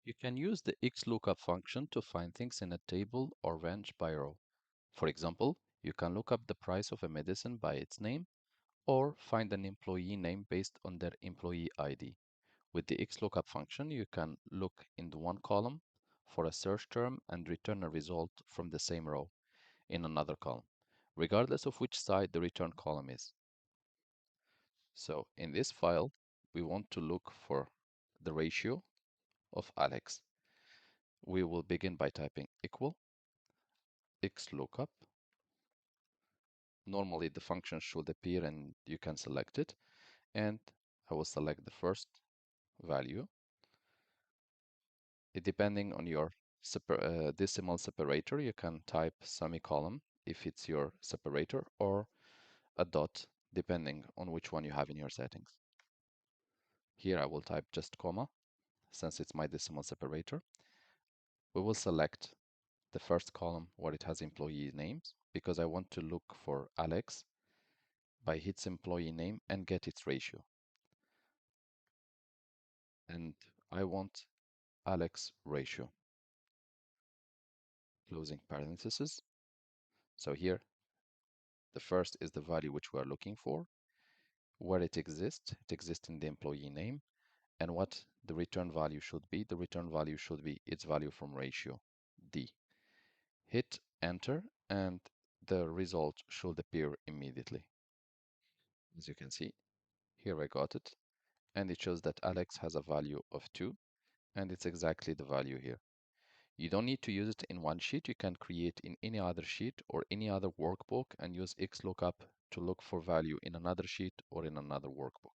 You can use the Xlookup function to find things in a table or range by row. For example, you can look up the price of a medicine by its name or find an employee name based on their employee ID. With the Xlookup function, you can look in the one column for a search term and return a result from the same row in another column, regardless of which side the return column is. So in this file, we want to look for the ratio of Alex. We will begin by typing equal Xlookup. Normally the function should appear and you can select it. And I will select the first value. Depending on your decimal separator, you can type semicolon if it's your separator or a dot, depending on which one you have in your settings. Here I will type just comma, since it's my decimal separator. We will select the first column where it has employee names because I want to look for Alex by its employee name and get its ratio. And I want Alex ratio, closing parentheses. So here, the first is the value which we are looking for, where it exists in the employee name, and what the return value should be. The return value should be its value from ratio, D. Hit enter, and the result should appear immediately. As you can see, here I got it, and it shows that Alex has a value of 2, and it's exactly the value here. You don't need to use it in one sheet. You can create in any other sheet or any other workbook and use Xlookup to look for value in another sheet or in another workbook.